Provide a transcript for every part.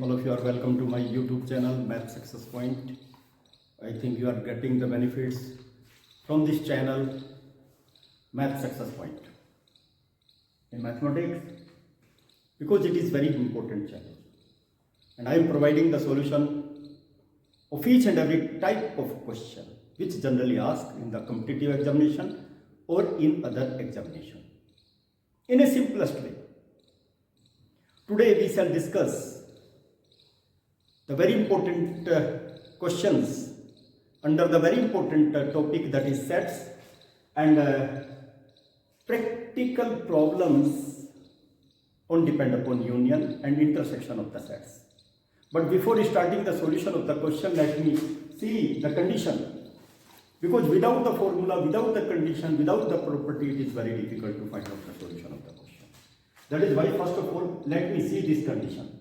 All of you are welcome to my YouTube channel Math Success Point. I think you are getting the benefits from this channel Math Success Point in mathematics because it is very important channel and I am providing the solution of each and every type of question which generally asked in the competitive examination or in other examination in a simplest way. Today we shall discuss the very important questions under the very important topic, that is sets and practical problems on depend upon union and intersection of the sets. But before starting the solution of the question, let me see the condition, because without the formula, without the condition, without the property, it is very difficult to find out the solution of the question. That is why first of all let me see this condition,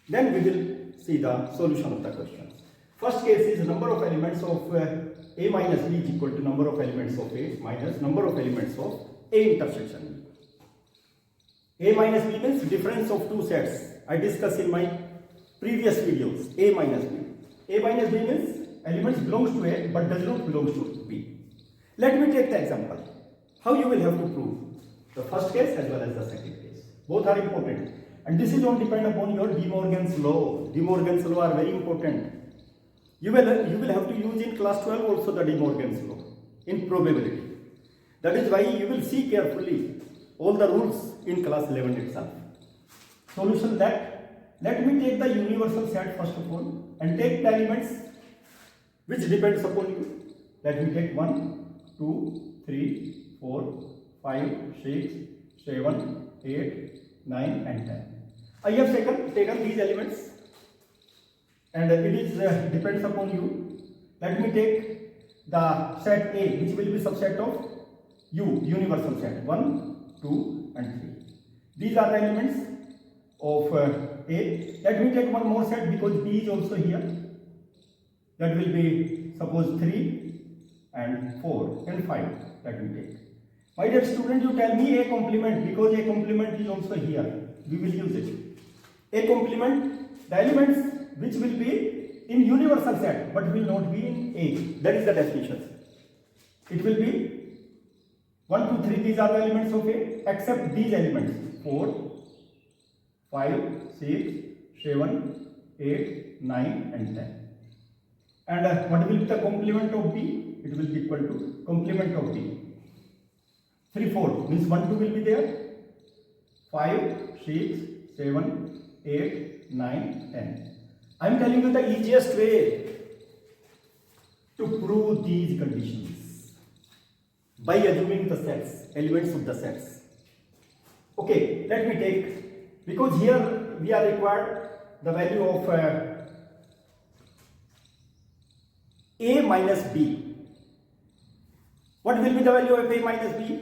then we will see the solution of the question. First case is number of elements of A minus B is equal to number of elements of A minus number of elements of A intersection B. A minus B means difference of two sets. I discussed in my previous videos. A minus B. A minus B means elements belongs to A but does not belong to B. Let me take the example. How you will have to prove the first case as well as the second case. Both are important. And this is all depend upon your De Morgan's law. De Morgan's law are very important. You will have to use in class 12 also the De Morgan's law in probability. That is why you will see carefully all the rules in class 11 itself. Solution that, let me take the universal set first of all and take the elements which depends upon you. Let me take 1, 2, 3, 4, 5, 6, 7, 8, 9 and 10. I have taken these elements and it is depends upon you. Let me take the set A, which will be subset of U, universal set 1, 2 and 3. These are the elements of A. Let me take one more set because B is also here. That will be suppose 3 and 4 and 5. Let me take. My dear student, you tell me A complement because A complement is also here. We will use it. A complement, the elements which will be in universal set but will not be in A. That is the definition. It will be 1, 2, 3. These are the elements of A except these elements 4, 5, 6, 7, 8, 9 and 10. And what will be the complement of B? It will be equal to complement of B. 3, 4 means 1, 2 will be there. 5, 6, 7, 8, 9, 10. I am telling you the easiest way to prove these conditions by assuming the sets, elements of the sets. Okay, let me take, because here we are required the value of A minus B. What will be the value of A minus B?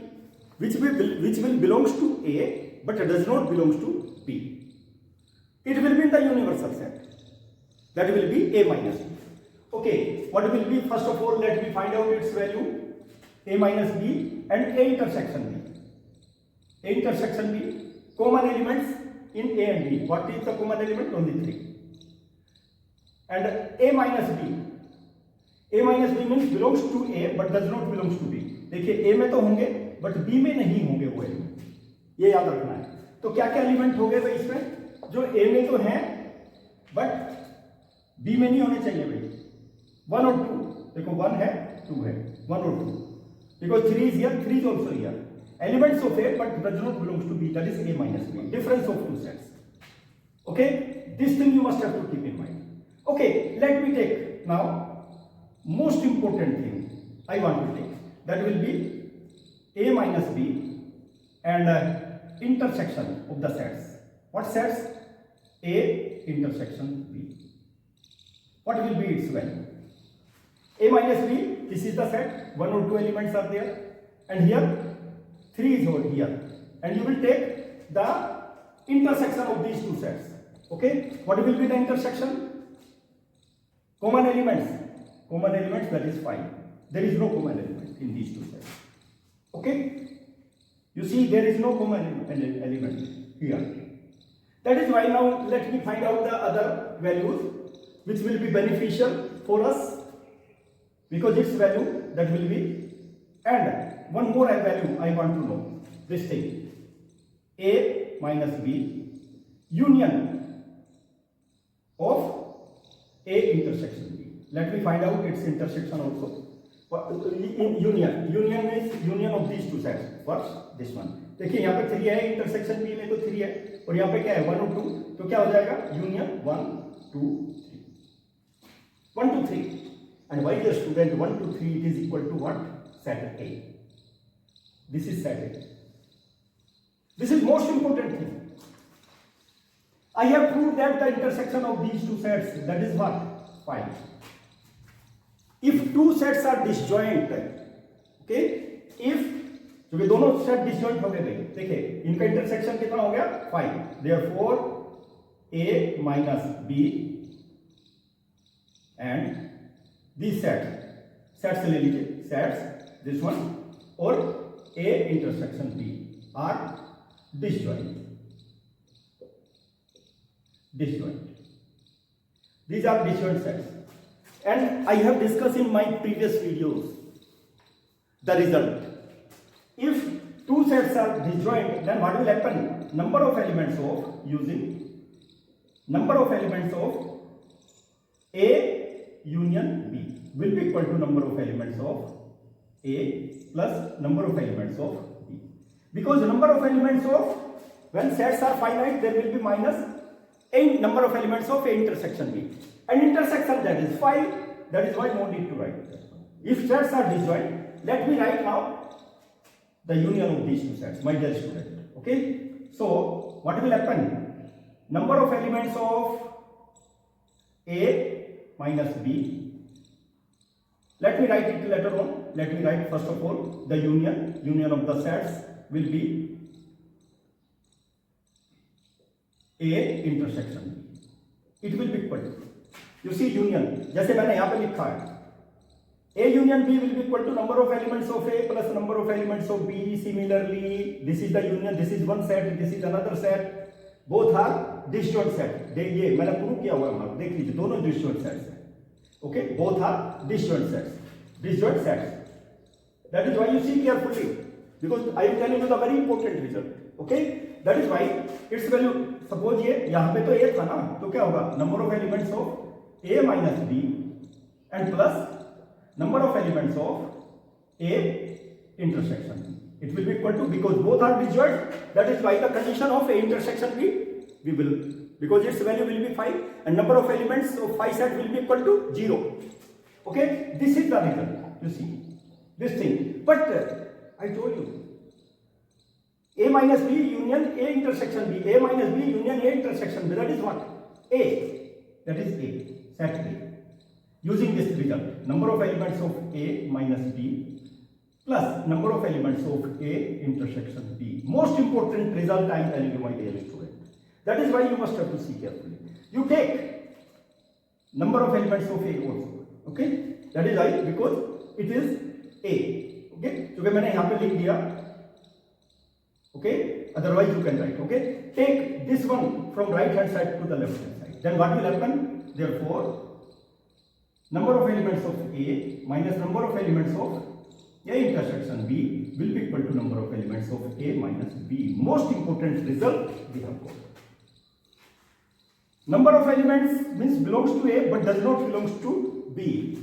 Which will belongs to A but does not belongs to B. It will be in the universal set. That will be A minus B. Okay, what will be, first of all let me find out its value. A minus B and A intersection B. A intersection B, common elements in A and B. What is the common element? Only 3. And A minus B. A minus B means belongs to A but does not belongs to B. देखिए A में तो होंगे but B में नहीं होंगे वो element, ये याद रखना है. तो क्या क्या एलिमेंट हो गए भाई इसमें? जो A में तो हैं बट B में नहीं होने चाहिए भाई. 1 और 2, देखो 1 है 2 है, 1 और 2, because 3 is here, 3 is also here. Elements of A but does not belongs to B, that is A minus B. Difference of two sets. Okay, this thing you must have to keep in mind. Okay, let me take now most important thing I want to take. That will be A minus B and intersection of the sets. What sets? A intersection B. What will be its value? A minus B, this is the set, 1 or 2 elements are there, and here 3 is over here, and you will take the intersection of these two sets. Okay, what will be the intersection? Common elements, that is 5. There is no common element in these two sets. Okay, you see there is no common element here. That is why now let me find out the other values which will be beneficial for us, because its value that will be, and one more value I want to know, this thing, A minus B union of A intersection B. Let me find out its intersection also. In union means union of these two sets. First this one, देखिए यहाँ पे 3 है, intersection B में तो 3 है, और यहाँ पे क्या है 1 और 2, तो क्या हो जाएगा union 1 2 3, 1 2 3, and why the student 1 2 3 it is equal to what? Set A. This is set A. This is most important thing. I have proved that the intersection of these two sets, that is what? 5. If two sets are disjoint, okay, if क्योंकि दोनों set disjoint हो गए भाई, देखिए इनका intersection कितना हो गया 5, therefore A minus B and these sets ले लीजिए, sets this one और A intersection B are disjoint. These are disjoint sets, and I have discussed in my previous videos the result. If two sets are disjoint, then what will happen? Number of elements of A union B will be equal to number of elements of A plus number of elements of B. Because number of elements of, when sets are finite, there will be minus a number of elements of A intersection B. And intersection that is 5, that is why no need to write that one. If sets are disjoint, let me write now the union of these two sets, my dear student. Okay, so what will happen? Number of elements of A minus B. Let me write it later on. Let me write first of all the union of the sets will be A intersection B. It will be equal to, you see union, जैसे मैंने यहाँ पे लिखा है, A union B will be equal to number of elements of A plus number of elements of B. Similarly, this is the union, this is one set, this is another set. Both are disjoint set. ये मैंने prove किया हुआ है, देख लीजिए दोनों disjoint sets हैं. Okay, both are disjoint sets. That is why you see carefully, because I am telling you the very important result. Okay, that is why its value. Suppose ये यहाँ पे तो A था ना, तो क्या होगा? Number of elements of A minus B and plus number of elements of A intersection B. It will be equal to, because both are disjoint, that is why the condition of A intersection B, we will, because its value will be 5 and number of elements of 5 set will be equal to 0. Okay, this is the result, you see, this thing. But I told you, A minus B union A intersection B, A minus B union A intersection B, that is what? A, that is A, set A. Using this result, number of elements of A minus B plus number of elements of A intersection B. Most important result I am telling you, my dear student. That is why you must have to see carefully. You take number of elements of A also. Okay? That is why, because it is A. Okay? So मैंने यहाँ पे लिख दिया. Okay? Otherwise you can write. Okay? Take this one from right hand side to the left hand side. Then what will happen? Therefore, number of elements of A minus number of elements of A intersection B will be equal to number of elements of A minus B. Most important result we have got. Number of elements means belongs to A but does not belongs to B.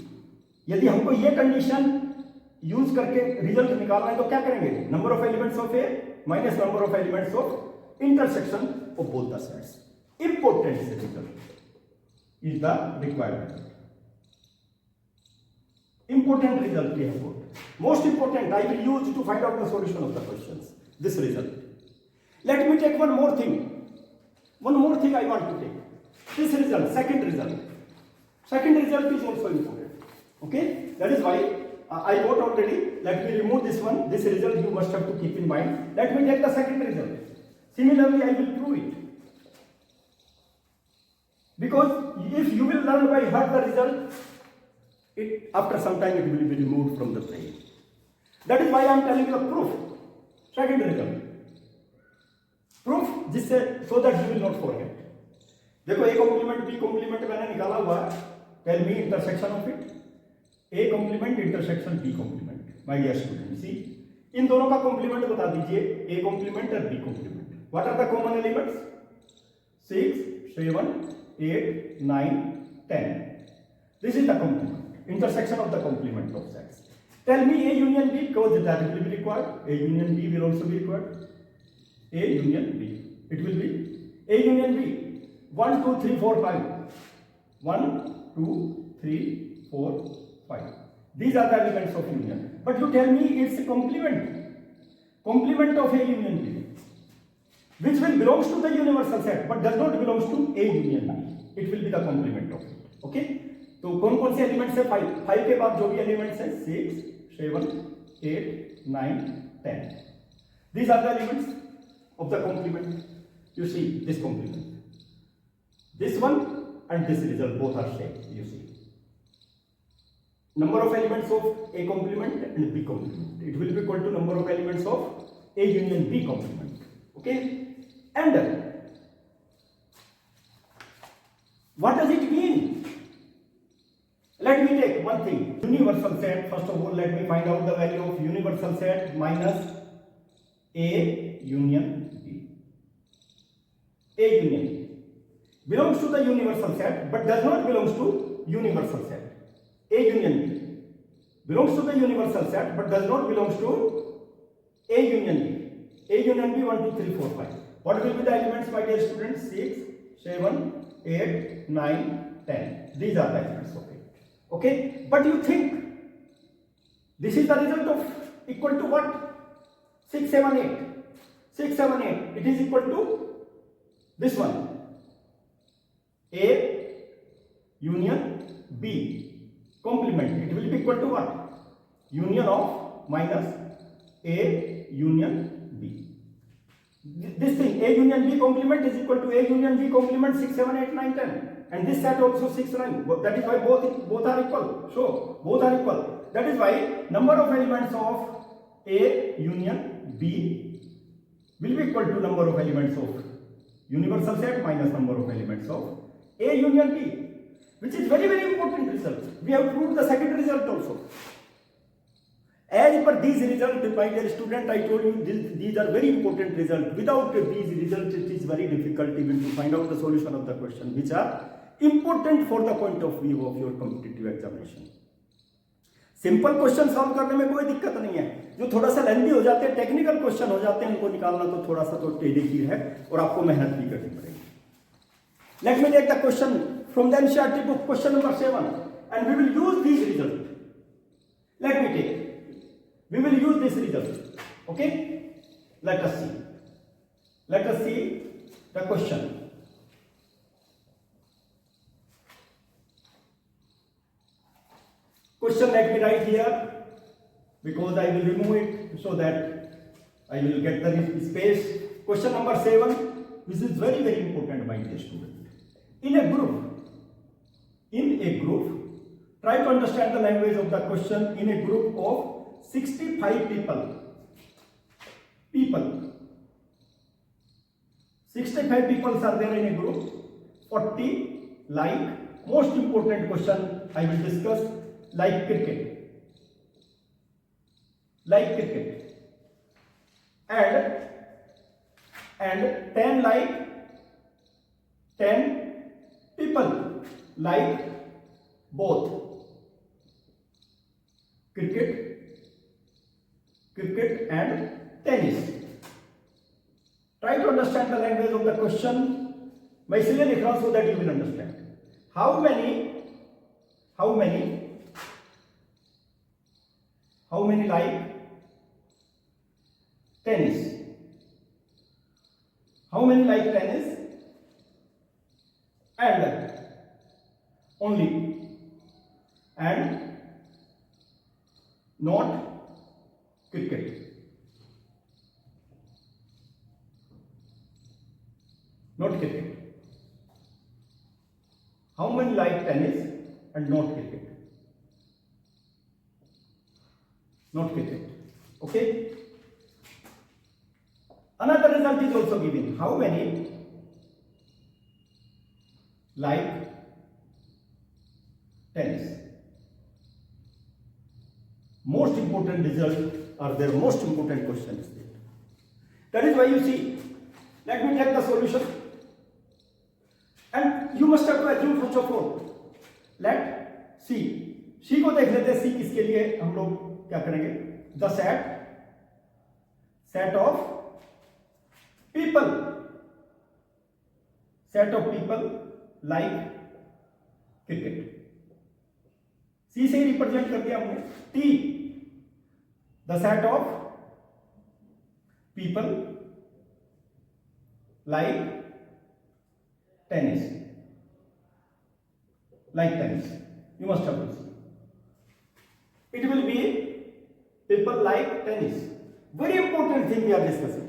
यदि हमको ये condition use करके result निकालना है तो क्या करेंगे? Number of elements of A minus number of elements of intersection of both the sets. Important result is the required result. Important result we have got. Most important, I will use to find out the solution of the questions. This result. Let me take one more thing. One more thing I want to take. This result, second result. Second result is also important. Okay? That is why I wrote already. Let me remove this one. This result you must have to keep in mind. Let me take the second result. Similarly, I will prove it. Because if you will learn by heart the result, after some time it will be removed from the brain. That is why I am telling you the proof. Second result. Proof जिससे so that you will not forget. देखो A complement B complement मैंने निकाला हुआ है, tell me intersection of it, A complement intersection B complement. My dear student C, इन दोनों का complement बता दीजिए, ए कॉम्प्लीमेंट और B complement. What are the common elements? 6, 7, 8, 9, 10। This is the complement, intersection of the complement of sets. Tell me A union B, because that will be required. A union B will also be required. A union B. It will be A union B. 1, 2, 3, 4, 5. 1, 2, 3, 4, 5. These are the elements of union. But you tell me it's a complement. Complement of A union B. Which will belongs to the universal set, but does not belongs to A union B. It will be the complement of it. Okay? तो कौन कौन से elements है? 5 के बाद जो भी elements है 6, 7, 8, 9, 10। These are the elements of the complement. You see this complement, this one and this result both are same. You see number of elements of A complement and B complement. It will be equal to number of elements of A union B complement. Okay, and what does it mean? Let me take one thing, universal set. First of all, let me find out the value of universal set minus A union B. A union B belongs to the universal set but does not belongs to universal set. A union B belongs to the universal set but does not belongs to A union B. A union B 1, 2, 3, 4, 5. What will be the elements, my dear students? 6, 7, 8, 9, 10. These are the elements of it. Okay, but you think this is the result of equal to what? 6, 7, 8. 6, 7, 8. It is equal to this one. A union B complement. It will be equal to what? Union of minus A union B. This thing A union B complement is equal to A union B complement 6, 7, 8, 9, 10. And this set also 6, 9. That is why both are equal. So both are equal. That is why number of elements of A union B will be equal to number of elements of universal set minus number of elements of A union B, which is very important result. We have proved the second result also. As per these results, my dear student, I told you these are very important results. Without these results, it is very difficult even to find out the solution of the question, which are important for the point of view of your competitive examination. Simple question solve करने में कोई दिक्कत नहीं है, जो थोड़ा सा lengthy हो जाते हैं, टेक्निकल क्वेश्चन हो जाते हैं, उनको निकालना तो थोड़ा सा तो टेढ़ी ही है और आपको मेहनत भी करनी पड़ेगी। Let me take the question from the NCERT book, question number 7, and we will use this result. Let me take, we will use this result. Okay, let us see the question. Let me write here because I will remove it so that I will get the space. Question number 7, this is very important, my dear student. In a group, try to understand the language of the question. In a group of 65 people, 65 people are there in a group. 40 like, most important question I will discuss, like cricket, and 10 like 10 people like both cricket and tennis. Try to understand the language of the question. मैं इसलिए लिख रहा हूं so that you will understand. How many like tennis? How many like tennis? And only and not cricket. Not cricket. How many like tennis and not cricket? Not cricket. Okay. Another result is also given. How many like tennis? Most important result are their most important questions. That is why you see, let me take the solution. And you must have to assume first of all, let C. C को देख लेते हैं. C किसके लिए हम लोग क्या करेंगे? The set of people. Set of people like cricket. C से रिप्रेजेंट कर दिया हमने. T. The set of people like tennis. Like tennis. You must have to see. It will be people like tennis. Very important thing we are discussing.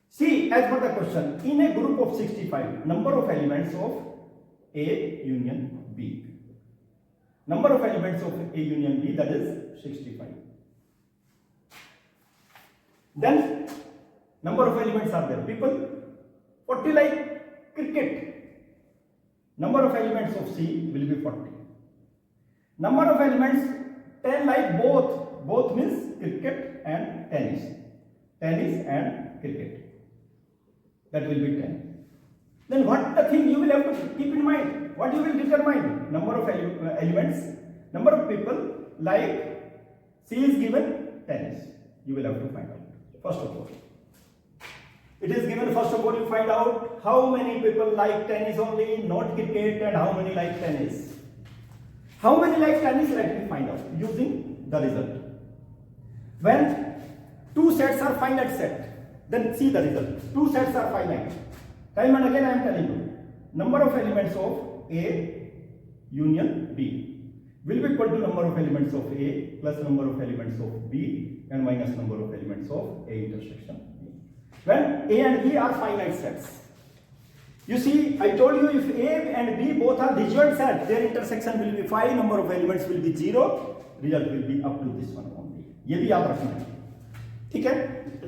See, as per the question, in a group of 65, number of elements of A union B. Number of elements of A union B, that is 65. Then, number of elements are there. People, 40 like cricket. Number of elements of C will be 40. Number of elements 10 like both. Both means cricket and tennis. Tennis and cricket. That will be 10. Then what the thing you will have to keep in mind? What you will determine? Number of elements. Number of people like C is given tennis. You will have to find out. First of all. It is given, first of all, you find out how many people like tennis only, not cricket, and how many like tennis. How many like tennis? Let me find out using the result. When two sets are finite set, then see the result. Two sets are finite. Time and again I am telling you, number of elements of A union B will be equal to number of elements of A plus number of elements of B and minus number of elements of A intersection B. When A and B are finite sets. You see, I told you if A and B both are disjoint sets, their intersection will be 5, number of elements will be 0, result will be up to this one only. ये भी याद रखना है. ठीक है?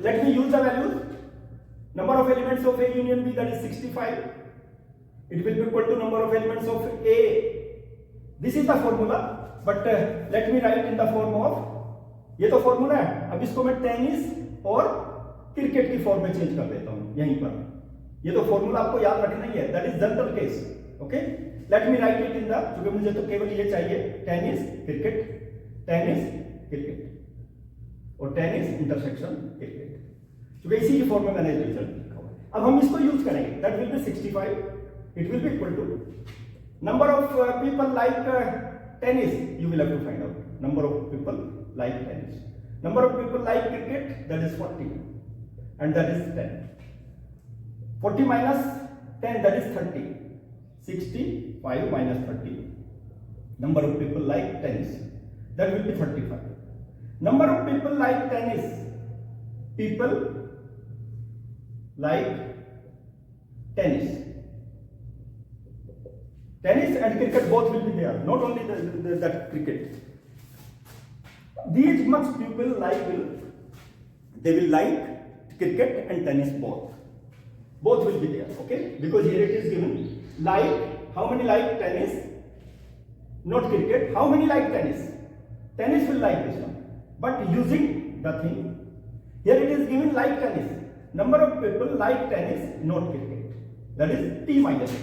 Let me use the values. Number of elements of A union B, that is 65. It will be equal to number of elements of A. This is the formula, but let me write in the form of, ये तो formula है. अब इसको मैं tennis और cricket की form में change कर देता हूं यहीं पर. ये तो फॉर्मूला आपको याद रखना ही है. That is general case. Okay, let me right it in the, क्योंकि मुझे तो केवल ये चाहिए, टेनिस क्रिकेट और टेनिस इंटरसेक्शन क्रिकेट, क्योंकि इसी की फॉर्म में मैंने रिजल्ट लिखा हुआ है. अब हम इसको यूज करेंगे. That will be 65. It will be equal to number of people like tennis. You will have to find out number of people like tennis. Number of people like cricket, that is 40. And that is 10. 40 minus 10, that is 30. 65 minus 30. Number of people like tennis, that will be 35. Number of people like tennis. People like tennis. Tennis and cricket both will be there. Not only that cricket. These much people like they will like cricket and tennis both. Both will be there, okay? Because here it is given like, how many like tennis? Not cricket. How many like tennis? Tennis will like this one. But using the thing, here it is given like tennis. Number of people like tennis, not cricket. That is T minus T.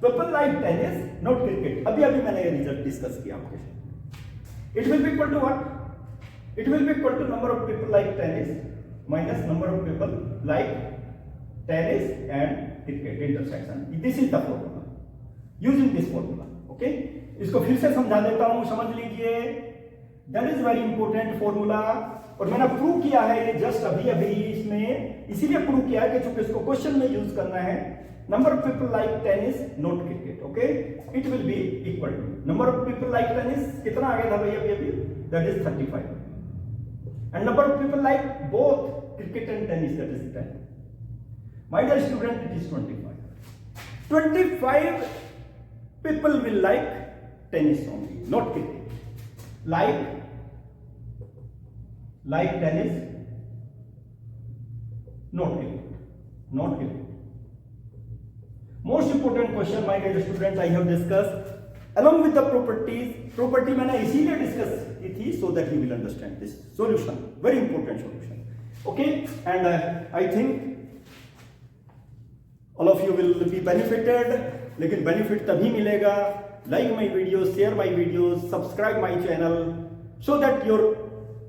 People like tennis, not cricket. अभी मैंने ये result discuss किया आपके. It will be equal to what? It will be equal to number of people like tennis minus number of people like tennis and cricket intersection. This is the formula. Using this formula, okay? इसको फिर से समझा देता हूँ, समझ लीजिए. That is very important formula. और मैंने प्रूव किया है ये जस्ट अभी इसमें, इसीलिए प्रूव किया है कि चूंकि इसको क्वेश्चन में यूज करना है. Number of people like tennis, not cricket. Okay, it will be equal to number of people like tennis. कितना आ गया था भैया अभी? That is 35. And number of people like both cricket and tennis, that is 10. My dear student, it is 25. 25 people will like tennis only, not cricket. Like tennis Not here. Not here. Most important question, my dear students, I have discussed along with the properties. Property मैंने इसीलिए discuss की थी so that you will understand this solution. Very important solution. Okay, and I think all of you will be benefited. लेकिन benefit तभी मिलेगा. Like my videos, share my videos, subscribe my channel, so that your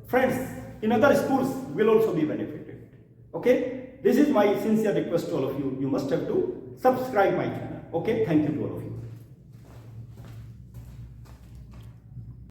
friends in other schools will also be benefited. Okay, this is my sincere request to all of you. You must have to subscribe my channel. Okay, thank you to all of you.